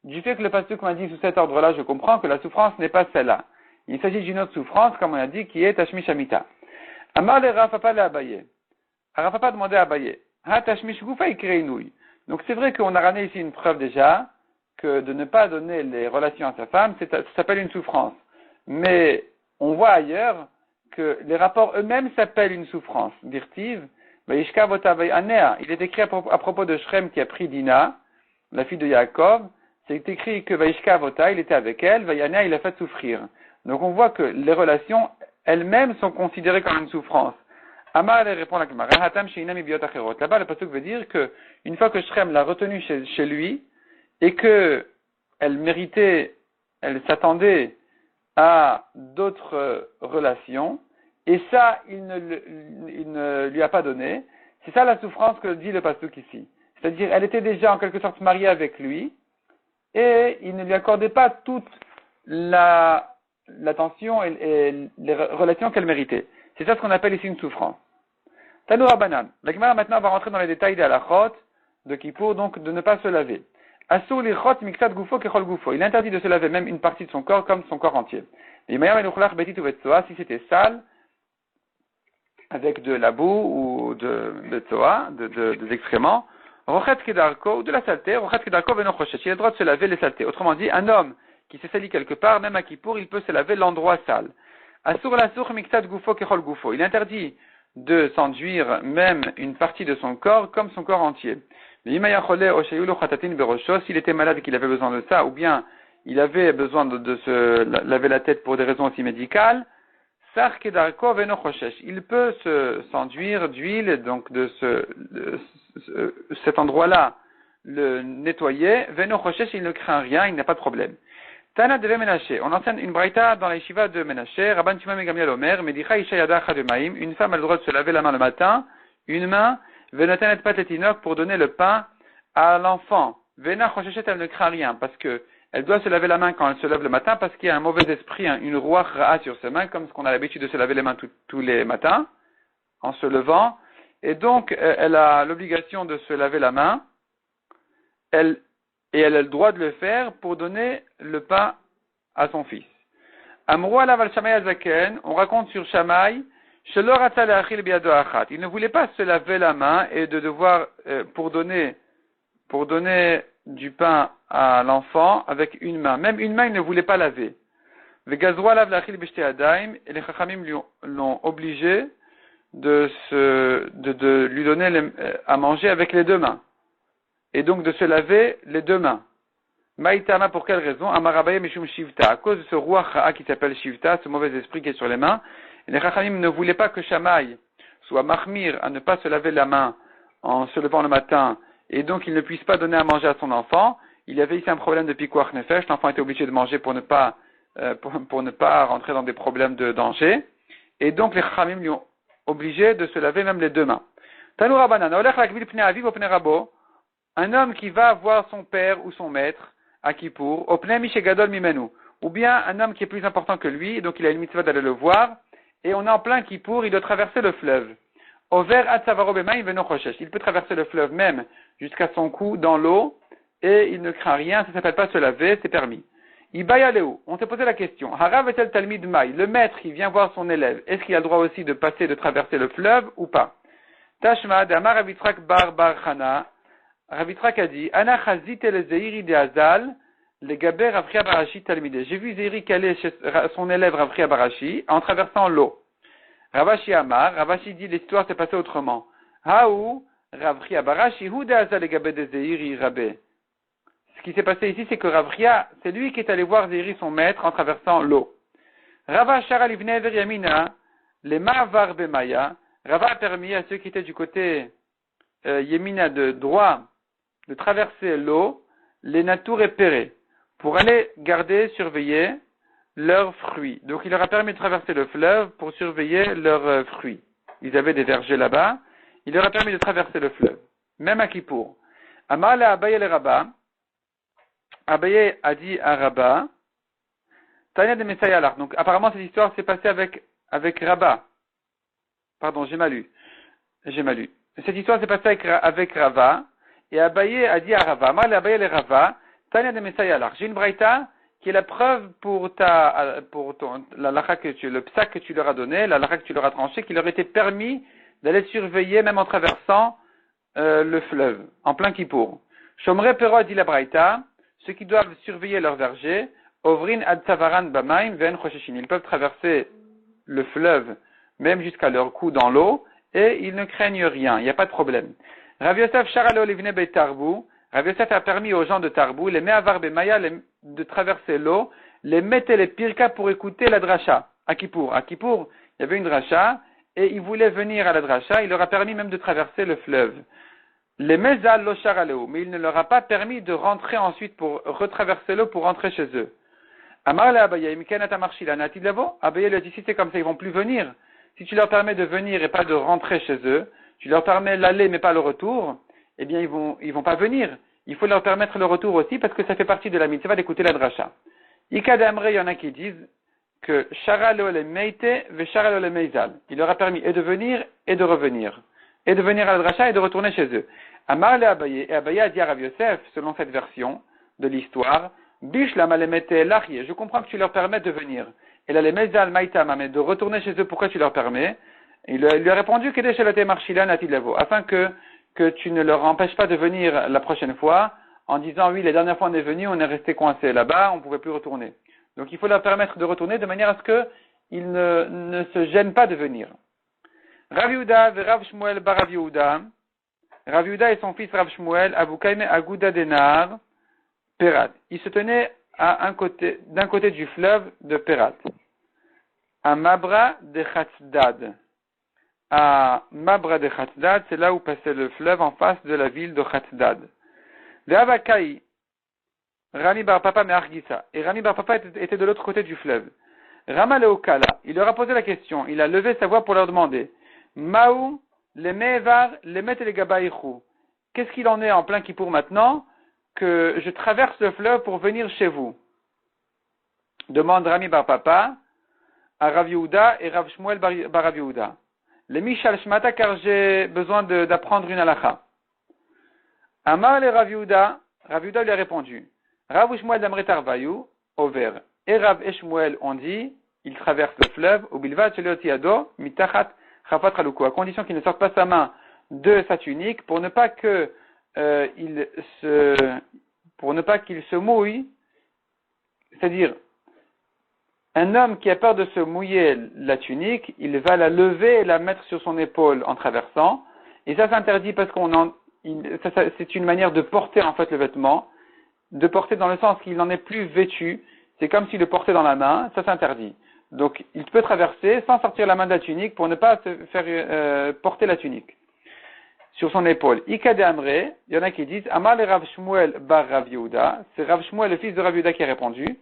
Du fait que le pasuk m'a dit sous cet ordre-là, je comprends que la souffrance n'est pas celle-là. Il s'agit d'une autre souffrance, comme on a dit, qui est Tashmish Amita. Amar le Rafapa le Abaye. Rafapa demandait à Abaye. Ha Tashmish Gufa Ikreinuy. Donc c'est vrai qu'on a ramené ici une preuve déjà que de ne pas donner les relations à sa femme, ça s'appelle une souffrance. Mais on voit ailleurs que les rapports eux-mêmes s'appellent une souffrance. Dirtiv, Vaishka Vota Vayanea. Il est écrit à propos de Shrem qui a pris Dina, la fille de Yaakov. C'est écrit que Vaishka Vota, il était avec elle, Vayanea, il a fait souffrir. Donc on voit que les relations elles-mêmes sont considérées comme une souffrance. Amar répond à la Gemara, Hatam Sheinam Ibiot Acherot. Là-bas, le pasuk veut dire que une fois que Shrem l'a retenue chez lui et que elle s'attendait à d'autres relations, et ça, il ne lui a pas donné. C'est ça la souffrance que dit le pasuk ici. C'est-à-dire, elle était déjà en quelque sorte mariée avec lui et il ne lui accordait pas toute l'attention et les relations qu'elle méritait. C'est ça ce qu'on appelle ici une souffrance. Tanoura Banan. La Gemara maintenant va rentrer dans les détails de la chot de Kippour, donc de ne pas se laver. Asur li chot miksat gufo kechol gufo. Il est interdit de se laver même une partie de son corps comme son corps entier. Si c'était sale, avec de la boue ou de tsoa, des excréments, rochet kedarko, ou de la saleté, rochet kedarko veno choshet. Il a le droit de se laver les saletés. Autrement dit, un homme qui s'est sali quelque part, même à Kippour, il peut se laver l'endroit sale. Asur la sour miksat gufo kechol gufo. Il est interdit de s'enduire même une partie de son corps comme son corps entier. S'il était malade et qu'il avait besoin de ça, ou bien il avait besoin de se laver la tête pour des raisons aussi médicales, il peut s'enduire d'huile, donc cet endroit-là, le nettoyer, il ne craint rien, il n'a pas de problème. Tana de Menaché. On enseigne une braïta dans la yeshiva de Menaché. Rabban Shimon ben Gamliel Omer, Medicha Isha Yada Chademaim. Une femme a le droit de se laver la main le matin, une main, Venotenet Patletinok pour donner le pain à l'enfant. Vena Choshechet, elle ne craint rien, parce que elle doit se laver la main quand elle se lève le matin, parce qu'il y a un mauvais esprit, une ruach ra'a sur ses mains, comme ce qu'on a l'habitude de se laver les mains tous les matins, en se levant. Et donc, elle a l'obligation de se laver la main. Et elle a le droit de le faire pour donner le pain à son fils. Amrou alav al Shammai Azaken, on raconte sur Shammai, il ne voulait pas se laver la main et de devoir, pour donner du pain à l'enfant avec une main. Même une main, il ne voulait pas laver. Et les Chachamim l'ont obligé de lui donner à manger avec les deux mains. Et donc de se laver les deux mains. Maïtama, pour quelle raison? Amarabaye Mishum Shivta. À cause de ce ruach ra'a qui s'appelle Shivta, ce mauvais esprit qui est sur les mains. Et les Chachamim ne voulaient pas que Shammai soit mahmir à ne pas se laver la main en se levant le matin, et donc il ne puisse pas donner à manger à son enfant. Il y avait ici un problème de pikuach nefesh. L'enfant était obligé de manger pour ne pas rentrer dans des problèmes de danger. Et donc les Chachamim lui ont obligé de se laver même les deux mains. Tanoura Banan, Olech Lakvil Pnei Aviv ou Pnei Rabo. Un homme qui va voir son père ou son maître à Kippour, au Pnei Mishegadol Mimenu, ou bien un homme qui est plus important que lui, donc il a une mitzvah d'aller le voir, et on est en plein Kippour, il doit traverser le fleuve. Over Atzavaro Bemaim Veno Choshesh. Il peut traverser le fleuve même jusqu'à son cou dans l'eau, et il ne craint rien, ça ne s'appelle pas se laver, c'est permis. Ibayaleu, on s'est posé la question, Harav etel Talmid Mai, le maître qui vient voir son élève, est-ce qu'il a le droit aussi de traverser le fleuve ou pas? Tashma Amar Avitrak Bar Chana. Ravitrak a dit, Ana chazit el zeiri de Hazal, le gaber Ravchia Barashi Talmide. J'ai vu Zeiri caler chez son élève Ravchia Barashi en traversant l'eau. Ravashi Amar, Ravashi dit, l'histoire s'est passée autrement. Haou, Ravchia Barashi, hu de Hazal le gaber de Zeiri Rabbe. Ce qui s'est passé ici, c'est que Ravchia, c'est lui qui est allé voir Zeiri, son maître, en traversant l'eau. Rava Shara Livne Veriamina, les Ma'avar Bemaya, Rava a permis à ceux qui étaient du côté Yemina de droit, de traverser l'eau, les natour et péré, pour aller garder, surveiller leurs fruits. Donc il leur a permis de traverser le fleuve pour surveiller leurs fruits. Ils avaient des vergers là-bas, il leur a permis de traverser le fleuve. même à Kippour. Amar le Abaye le Rabba. Abaye a dit à Rabba, Tanya de Messayalach. Donc, apparemment, cette histoire s'est passée avec Rabba. Pardon, j'ai mal lu. Cette histoire s'est passée avec Rava, et Abaye a dit à Rava, Amar le Abaye le Rava, Tanya de Messayalach. J'ai une braïta qui est la preuve pour la lacha le psak que tu leur as donné, la lacha que tu leur as tranché, qu'il leur était permis d'aller surveiller, même en traversant le fleuve, en plein Kippour. Shomre Pero a dit la braïta, ceux qui doivent surveiller leur verger, Ovrin ad Savaran Bamaim Ven Choshishin. Ils peuvent traverser le fleuve, même jusqu'à leur cou dans l'eau, et ils ne craignent rien, il n'y a pas de problème. Rav Yosef Sharalo Levne Beit Tarbou, Rav Yosef a permis aux gens de Tarbou, les Me'avar Bemaya, de traverser l'eau, les mettaient les pirka pour écouter la dracha, à Kippour. À Kippour, il y avait une dracha, et ils voulaient venir à la dracha, il leur a permis même de traverser le fleuve. Les Mezal Lo Sharaleo, mais il ne leur a pas permis de rentrer ensuite pour retraverser l'eau pour rentrer chez eux. Amar le Abaye, Mikenat Amarshilana Tidlavo, Abaye lui a dit, si c'est comme ça, ils vont plus venir. Si tu leur permets de venir et pas de rentrer chez eux, tu leur permets l'aller mais pas le retour, eh bien ils vont pas venir. Il faut leur permettre le retour aussi parce que ça fait partie de la mitzvah d'écouter la dracha. Ikad Amre, il y en a qui disent que Sharalo le Meite ve Sharalo le Meizal. Il leur a permis et de venir et de revenir. Et de venir à la dracha et de retourner chez eux. Amar le Abaye, et Abaye a dit à Rav Yosef, selon cette version de l'histoire, Bish la malemete lachie, je comprends que tu leur permets de venir. Et là, les Meizal Maïtama, mais de retourner chez eux, pourquoi tu leur permets? Il lui a répondu que afin que tu ne leur empêches pas de venir la prochaine fois, en disant oui, la dernière fois on est venu, on est resté coincé là-bas, on ne pouvait plus retourner. Donc il faut leur permettre de retourner de manière à ce qu'ils ne se gênent pas de venir. Rav Yehuda ve Rav Shmuel bar Rav Yehuda. Rav Yehuda et son fils Rav Shmuel, Abukaime Aguda Denar, Perat. Ils se tenaient d'un côté du fleuve de Perat. À Mabra de Chatzdad. À Mabra de Chatzdad, c'est là où passait le fleuve en face de la ville de Chatzdad. De Avakai, Rami Bar Papa Me'argisa. Et Rami Bar Papa était de l'autre côté du fleuve. Rama Leokala, il leur a posé la question, il a levé sa voix pour leur demander, Maou, les Me'evar, les Met et les Gabaïchou. Qu'est-ce qu'il en est en plein Kippour maintenant que je traverse le fleuve pour venir chez vous? Demande Rami Bar Papa à Rav Yehuda et Rav Shmuel bar Rav Yehuda. Les Mishal Shmata, car j'ai besoin d'apprendre une halakha. Amar le Rav Yehuda lui a répondu, Rav Shmuel d'Amre Tarvayu, over. Et Rav et Shmuel ont dit, il traverse le fleuve, au bilvat sheleotiado, mitachat chafat chaluko, à condition qu'il ne sorte pas sa main de sa tunique, pour ne pas qu'il se mouille, c'est-à-dire, un homme qui a peur de se mouiller la tunique, il va la lever et la mettre sur son épaule en traversant. Et ça s'interdit parce c'est une manière de porter en fait le vêtement, de porter dans le sens qu'il n'en est plus vêtu. C'est comme s'il le portait dans la main, ça s'interdit. Donc il peut traverser sans sortir la main de la tunique pour ne pas se faire porter la tunique sur son épaule. Ikade Amre, il y en a qui disent Amar le Rav Shmuel bar Rav Yehuda, c'est Rav Shmuel le fils de Rav Yehuda qui a répondu.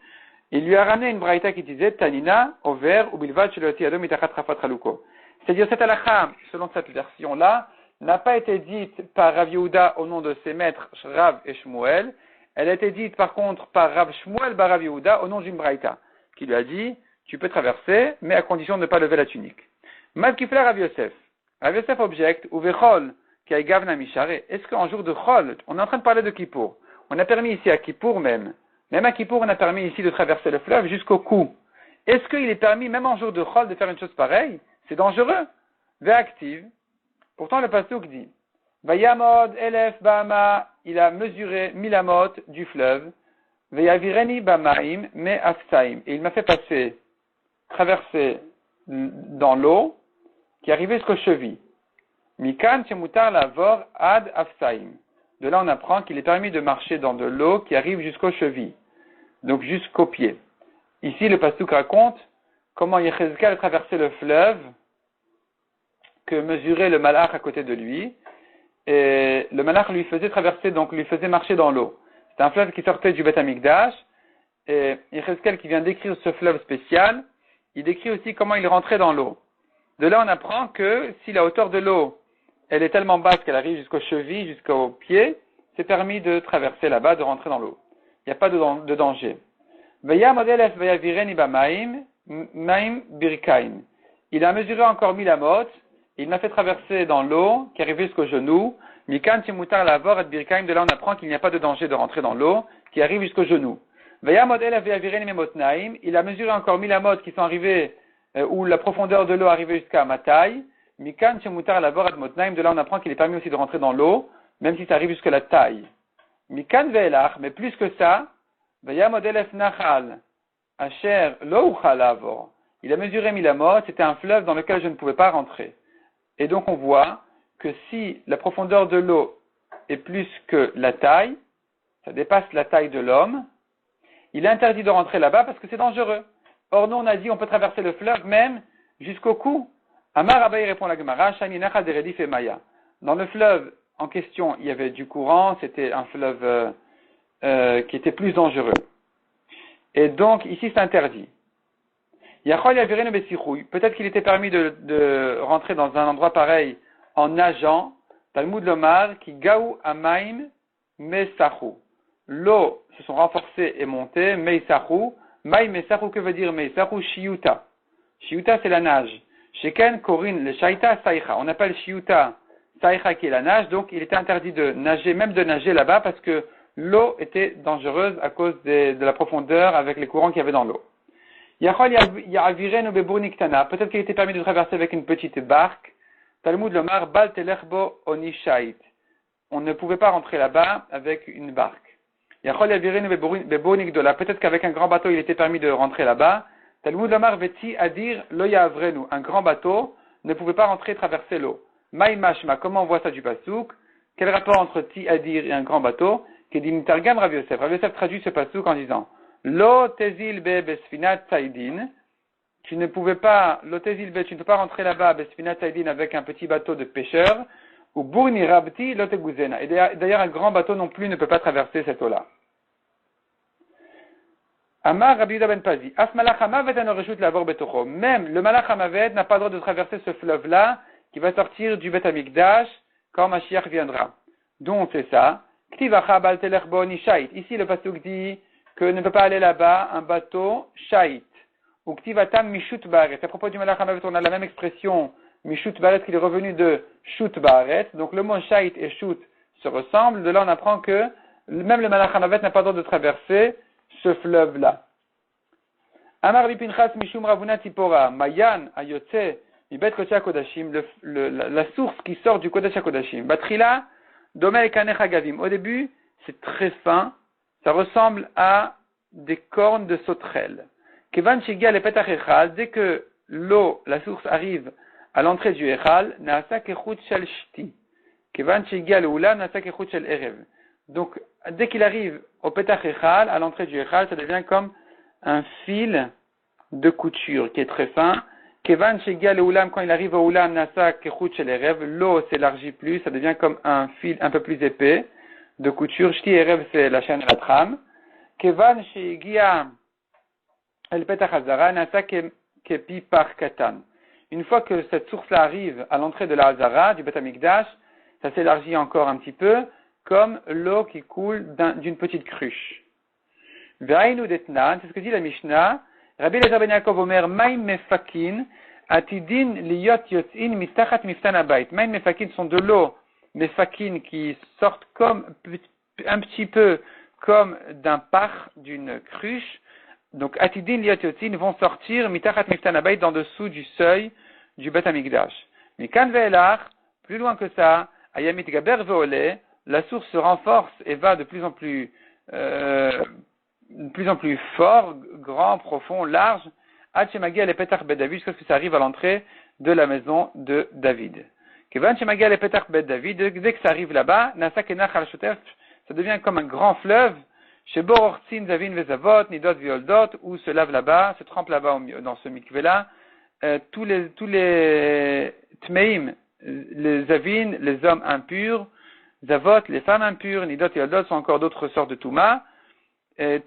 Il lui a ramené une braïta qui disait Tanina, over, ou bilvad, sheloti adom, itachat rafat chaluko. C'est-à-dire, cette halakha, selon cette version-là, n'a pas été dite par Rav Yehuda au nom de ses maîtres Rav et Shmuel. Elle a été dite, par contre, par Rav Shmuel bar Rav Yehuda au nom d'une braïta, qui lui a dit, tu peux traverser, mais à condition de ne pas lever la tunique. Malkifla Rav Yosef. Rav Yosef objecte, ou vechol, qui a gavna mishare. Est-ce qu'en jour de chol, on est en train de parler de Kippour. On a permis ici à Kippour même à Kippour, on a permis ici de traverser le fleuve jusqu'au cou. Est-ce qu'il est permis, même en jour de chol, de faire une chose pareille? C'est dangereux. Ve'active. Pourtant, le pasuk dit, Vayamod elef ba'ama, il a mesuré 1000 amot du fleuve, Ve'yavireni ba'maim me afsaim. Et il m'a fait traverser dans l'eau, qui arrivait jusqu'aux chevilles. Mikan shemutar lavor ad afsaim. De là, on apprend qu'il est permis de marcher dans de l'eau qui arrive jusqu'aux chevilles, donc jusqu'aux pieds. Ici, le pasuk raconte comment Yechezkel a traversé le fleuve que mesurait le malach à côté de lui, et le malach lui faisait traverser, donc lui faisait marcher dans l'eau. C'est un fleuve qui sortait du Beth Amikdash, et Yechezkel qui vient décrire ce fleuve spécial, il décrit aussi comment il rentrait dans l'eau. De là, on apprend que si la hauteur de l'eau elle est tellement basse qu'elle arrive jusqu'aux chevilles, jusqu'aux pieds, c'est permis de traverser là-bas, de rentrer dans l'eau. Il n'y a pas de danger. Il a mesuré encore 1000 amot, il m'a fait traverser dans l'eau, qui arrivait jusqu'au genou. Mikan Timutar Lavor et Birkaim, de là on apprend qu'il n'y a pas de danger de rentrer dans l'eau, qui arrive jusqu'au genou. Il a mesuré encore 1000 amot qui sont arrivés, où la profondeur de l'eau arrivait jusqu'à ma taille. Mikan Timutar Lavor et Motnaim, de là on apprend qu'il est permis aussi de rentrer dans l'eau, même si ça arrive jusqu'à la taille. Mikan Ve'elach, mais plus que ça, il a mesuré 1000 amot, c'était un fleuve dans lequel je ne pouvais pas rentrer. Et donc on voit que si la profondeur de l'eau est plus que la taille, ça dépasse la taille de l'homme, il est interdit de rentrer là-bas parce que c'est dangereux. Or nous on a dit on peut traverser le fleuve même jusqu'au cou. Amar Abaye répond la Gemara, Shani Nachal de Redif et Maya. Dans le fleuve en question, il y avait du courant, c'était un fleuve qui était plus dangereux. Et donc ici c'est interdit. Peut-être qu'il était permis de rentrer dans un endroit pareil en nageant. Talmud Lomar, qui gaou amaim mesachu. L'eau se sont renforcées et montées, mesachu. Maï mesachu, que veut dire mesachu? Shiuta. Shiuta, c'est la nage. Sheken korin le shaita saïcha. On appelle shiuta saïcha qui est la nage, donc il était interdit de nager, même de nager là-bas, parce que l'eau était dangereuse à cause de la profondeur avec les courants qu'il y avait dans l'eau. Peut-être qu'il était permis de traverser avec une petite barque. Talmud Lomar, Bal Telechbo Onishait. On ne pouvait pas rentrer là-bas avec une barque. Peut-être qu'avec un grand bateau, il était permis de rentrer là-bas. Talmud Lomar, Veti Adir Loya Avrenu. Un grand bateau ne pouvait pas rentrer et traverser l'eau. Maïmashma, comment on voit ça du pasouk? Quel rapport entre Ti Adir et un grand bateau? Kedimitargam Rav Yosef. Rav Yosef traduit ce pasouk en disant Lo tezil be besfinat saïdin. Tu ne peux pas rentrer là-bas besfinat saïdin avec un petit bateau de pêcheur. Ou burni rabti lo teguzena. Et d'ailleurs, un grand bateau non plus ne peut pas traverser cette eau-là. Amar Rabbi Yehuda ben Pazi. As malach hamavet ano reshut lavor betocho. Même le malach hamavet n'a pas le droit de traverser ce fleuve-là qui va sortir du Bet Amikdash quand Mashiach viendra. Donc c'est ça. Ktivacha bal telech bo nishait. Ici le pasuk dit que ne peut pas aller là-bas un bateau shait. Ou ktivatam mishut baret. À propos du malach hamavet, on a la même expression mishut baret qui est revenu de shut baret. Donc le mot shait et shut se ressemblent. De là on apprend que même le malach hamavet n'a pas le droit de traverser ce fleuve-là. Amar Pinchas Mishum Ravuna Tipora, Mayan Ayotse, Mibet Kodesh Kodashim, la source qui sort du Kodesh Kodashim. Batrila, Domel Kanech Agavim. Au début, c'est très fin, ça ressemble à des cornes de sauterelle. Kevan Shigia le Petach Echal, dès que l'eau, la source arrive à l'entrée du Echal, Naasa Kechut Shel Shti. Kevan Shigia le Ula, Naasa Kechut Shel Erev. Donc, dès qu'il arrive au Petach Echal, à l'entrée du Echal, ça devient comme un fil de couture qui est très fin. Kevan Shegia le Ulam, quand il arrive au Ulam, Nasa Kechut Shel Erev, l'eau s'élargit plus, ça devient comme un fil un peu plus épais de couture. Shti Erev, c'est la chaîne et la trame. Kevan Shegia el Petach Hazara, Nasa Kepi Par Katan. Une fois que cette source-là arrive à l'entrée de la Hazara, du Bet Amikdash, ça s'élargit encore un petit peu, comme l'eau qui coule d'une petite cruche. Ve'ainu detnan, c'est ce que dit la Mishnah. Rabbi Eliezer ben Yaakov Omer, Maim mefakin, atidin liyot yotzin mitachat miftan abayit. Maim mefakin sont de l'eau, mefakin qui sortent comme, un petit peu comme d'un par, d'une cruche. Donc, atidin liyot yotzin vont sortir mitachat miftan abayit dans dessous du seuil du Bet Amikdash. Mikan ve'elach, plus loin que ça, ayamit gaber ve'ole, la source se renforce et va de plus en plus fort, grand, profond, large, Hachemagia le Petach Bet David, jusqu'à ce que ça arrive à l'entrée de la maison de David. Kevan Shemagia le Petach Bet David, dès que ça arrive là-bas, Nasak Enach al Shotef, ça devient comme un grand fleuve, chez Borortzin Zavin Vezavot, Nidot Violdot, où se lave là-bas, se trempe là-bas dans ce mikvé-là, tous les Tmeim, les Zavin, les hommes impurs, Zavot, les femmes impures, Nidot et Yoldot sont encore d'autres sortes de Touma.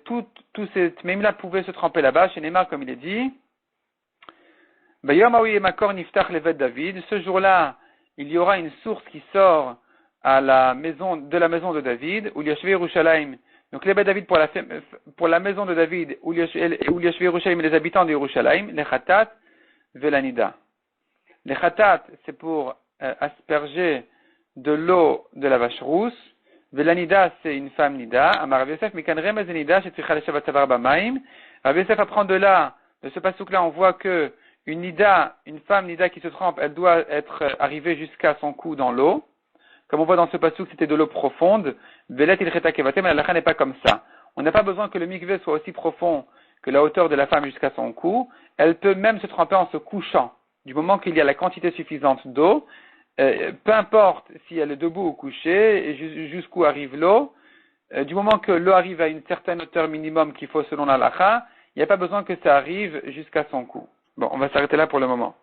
Tous ces Tmeim-là pouvaient se tremper là-bas, chez Neymar, comme il est dit. Bayom Aoui et Makor Niftach Levet David. Ce jour-là, il y aura une source qui sort à la maison de David, ou Yashvé Yerushalayim. Donc les David pour la maison de David, ou Yashvé Yerushalayim, les habitants de Yerushalayim, les Khatat, Velanida. Les Khatat, c'est pour asperger de l'eau de la vache rousse. Velanida, c'est une femme Nida. Amar Rabbi Yosef, Mikan Remez Nida, Shetricha Leshavat Savar Bamaim. Rabbi Yosef apprend de ce passouk-là, on voit que une Nida, une femme Nida qui se trempe, elle doit être arrivée jusqu'à son cou dans l'eau. Comme on voit dans ce passouk, c'était de l'eau profonde. Velet il cheta kevatem, mais la lacha n'est pas comme ça. On n'a pas besoin que le mikvé soit aussi profond que la hauteur de la femme jusqu'à son cou. Elle peut même se tremper en se couchant. Du moment qu'il y a la quantité suffisante d'eau, peu importe si elle est debout ou couchée, et jusqu'où arrive l'eau, du moment que l'eau arrive à une certaine hauteur minimum qu'il faut selon la lacha, il n'y a pas besoin que ça arrive jusqu'à son cou. Bon, on va s'arrêter là pour le moment.